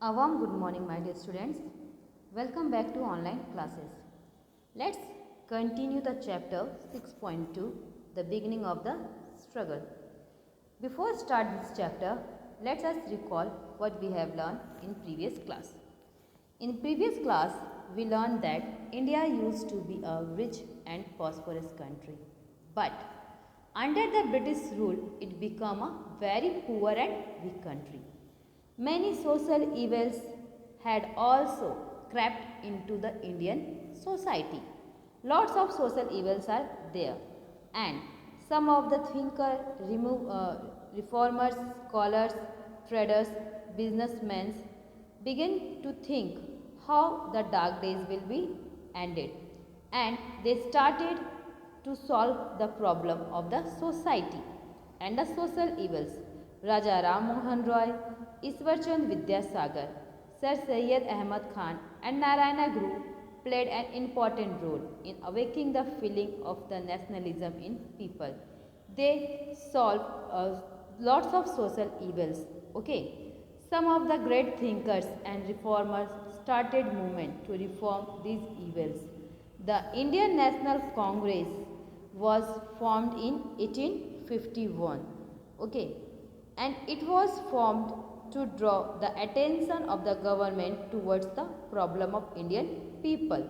A warm good morning, my dear students. Welcome back to online classes. Let's continue the chapter 6.2, the beginning of the struggle. Before start this chapter, let us recall what we have learned in previous class. In previous class, we learned that India used to be a rich and prosperous country. But under the British rule, it became a very poor and weak country. Many social evils had also crept into the Indian society. Lots of social evils are there, and some of the reformers, scholars, traders, businessmen begin to think how the dark days will be ended, and they started to solve the problem of the society and the social evils. Raja Ram Mohan Roy, Ishwarchand Vidyasagar, Sir Syed Ahmad Khan and Narayana Guru played an important role in awakening the feeling of the nationalism in people. They solved lots of social evils. Okay, some of the great thinkers and reformers started movement to reform these evils. The Indian National Congress was formed in 1851. Okay, and it was formed to draw the attention of the government towards the problem of Indian people,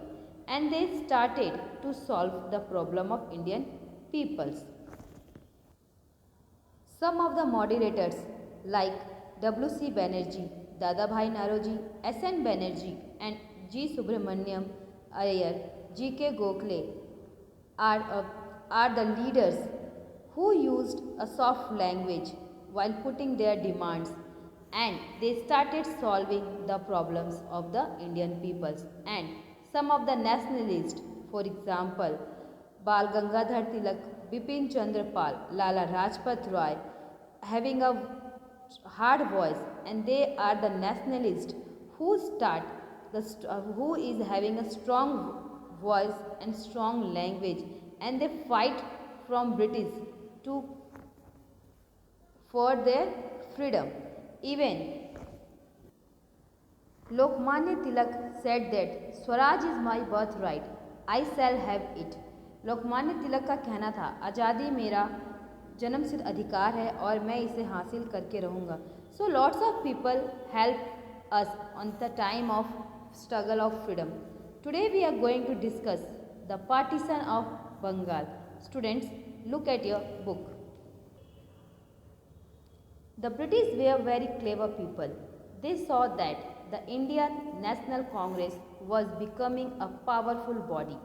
and they started to solve the problem of Indian peoples. Some of the moderators like W.C. Banerjee, Dadabhai Naroji, S.N. Banerjee and G. Subramaniam Iyer, G.K. Gokhale are the leaders who used a soft language while putting their demands, and they started solving the problems of the Indian peoples. And some of the nationalists, for example, Bal Gangadhar Tilak, Bipin Chandra Pal, Lala Rajpat Roy, having a hard voice, and they are the nationalists who is having a strong voice and strong language, and they fight from British to for their freedom. Even Lokmanya Tilak said that Swaraj is my birthright, I shall have it. Lokmanya Tilak का कहना था आज़ादी मेरा जन्मसिद्ध अधिकार है और मैं इसे हासिल करके रहूँगा. So lots of people help us on the time of struggle of freedom. Today we are going to discuss the partition of Bengal. Students, look at your book. The British were very clever people. They saw that the Indian National Congress was becoming a powerful body.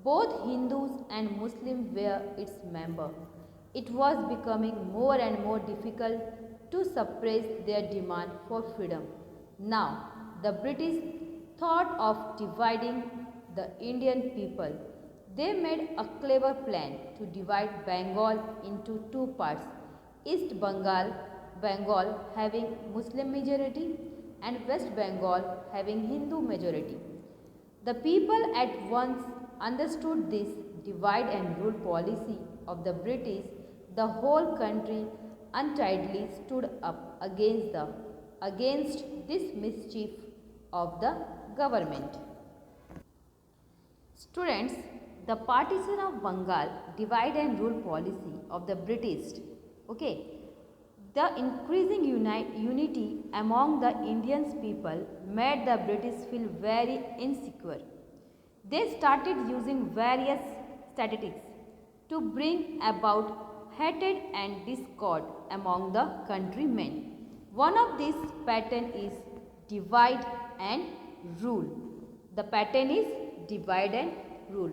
Both Hindus and Muslims were its members. It was becoming more and more difficult to suppress their demand for freedom. Now, the British thought of dividing the Indian people. They made a clever plan to divide Bengal into two parts. East Bengal having Muslim majority and West Bengal having Hindu majority. The people at once understood this divide and rule policy of the British. The whole country untidily stood up against this mischief of the government. Students, the partition of Bengal, divide and rule policy of the British, the increasing unity among the Indian people made the British feel very insecure. They started using various statistics to bring about hatred and discord among the countrymen. One of these patterns is divide and rule. The pattern is divide and rule.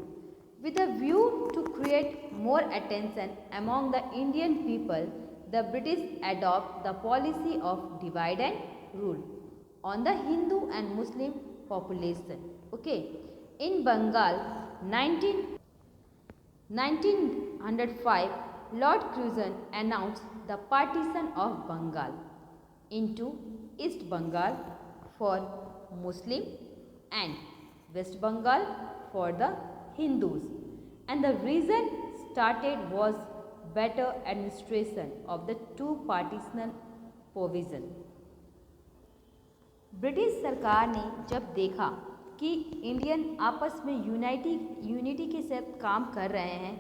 With a view to create more attention among the Indian people, the British adopt the policy of divide and rule on the Hindu and Muslim population. In Bengal, 1905, Lord Curzon announced the partition of Bengal into East Bengal for Muslim and West Bengal for the Hindus, and the reason started was better administration of the two partition provision. British सरकार ने जब देखा कि Indian आपस में unity के साथ काम कर रहे हैं,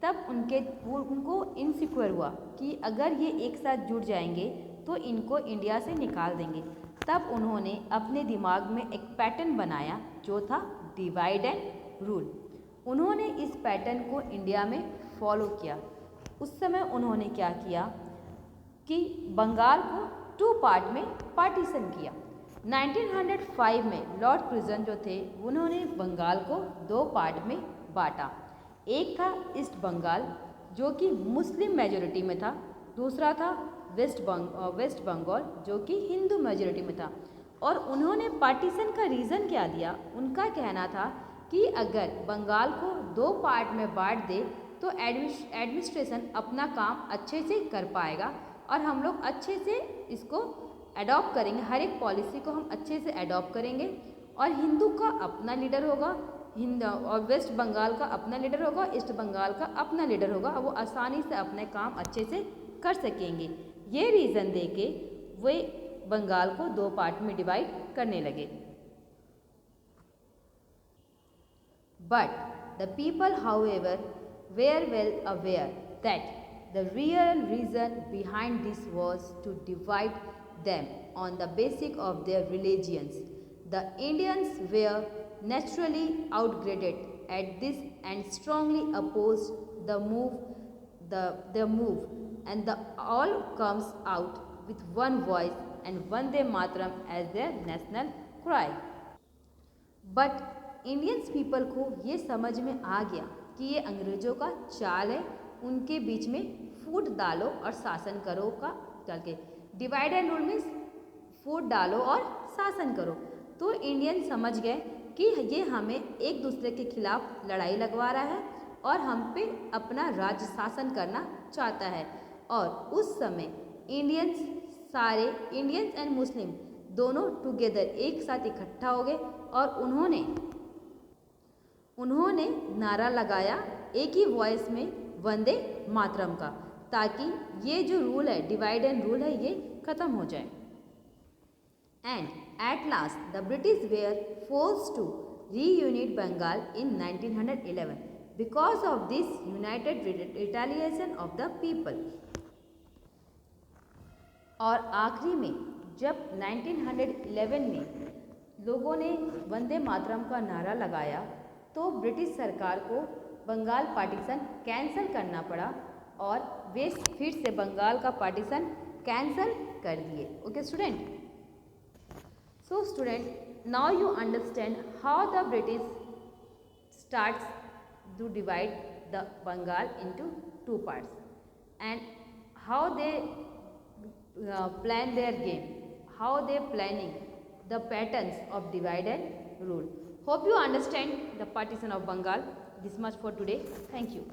तब उनको इनसिक्योर हुआ कि अगर ये एक साथ जुड़ जाएंगे तो इनको इंडिया से निकाल देंगे। तब उन्होंने अपने दिमाग में एक पैटर्न बनाया जो था डिवाइड एंड रूल। उन्होंने इस पैटर्न को इंडिया में फॉलो किया। उस समय उन्होंने क्या किया कि बंगाल को 2 पार्ट में पार्टीशन किया। 1905 में लॉर्ड क्रिजन जो थे उन्होंने बंगाल को 2 पार्ट में बांटा। एक था ईस्ट बंगाल जो कि मुस्लिम मेजॉरिटी में था, दूसरा था वेस्ट बंगाल जो कि हिंदू मेजॉरिटी में था। और उन्होंने पार्टीशन का रीज़न क्या दिया, उनका कहना था कि अगर बंगाल को 2 पार्ट में बांट दे तो एडमिनिस्ट्रेशन अपना काम अच्छे से कर पाएगा और हम लोग अच्छे से इसको अडॉप्ट करेंगे, हर एक पॉलिसी को हम अच्छे से अडॉप्ट करेंगे और हिंदू का अपना लीडर होगा, और वेस्ट बंगाल का अपना लीडर होगा, ईस्ट बंगाल का अपना लीडर होगा, वो आसानी से अपने काम अच्छे से कर सकेंगे। ये रीज़न दे के वे बंगाल को 2 पार्ट में डिवाइड करने लगे। But the people however were well aware that the real reason behind this was to divide them on the basis of their religions. The Indians were naturally outgraded at this and strongly opposed the move, and the all comes out with one voice and Vande Mataram as their national cry. But Indians people को ये समझ में आ गया कि ये अंग्रेज़ों का चाल है, उनके बीच में फूट डालो और शासन करो का चल के। डिवाइड एंड रूल मीन्स फूट डालो और शासन करो। तो इंडियन समझ गए कि ये हमें एक दूसरे के खिलाफ लड़ाई लगवा रहा है और हम पे अपना राज्य शासन करना चाहता है। और उस समय इंडियंस एंड मुस्लिम दोनों टुगेदर एक साथ इकट्ठा हो गए और उन्होंने नारा लगाया एक ही वॉइस में वंदे मातरम का, ताकि ये जो रूल है, डिवाइड एंड रूल है, ये ख़त्म हो जाए। And at last the British were forced to reunite Bengal in 1911 because of this united retaliation of the people. और आखिरी में जब 1911 में लोगों ने वंदे मातरम का नारा लगाया तो ब्रिटिश सरकार को बंगाल पार्टीशन कैंसिल करना पड़ा और वे फिर से बंगाल का पार्टीशन कैंसिल कर दिए। Okay student, so student now you understand how the British starts to divide the Bengal into 2 parts and how they plan their game, how they planning the patterns of divide and rule. Hope you understand the partition of Bengal. This much for today. Thank you.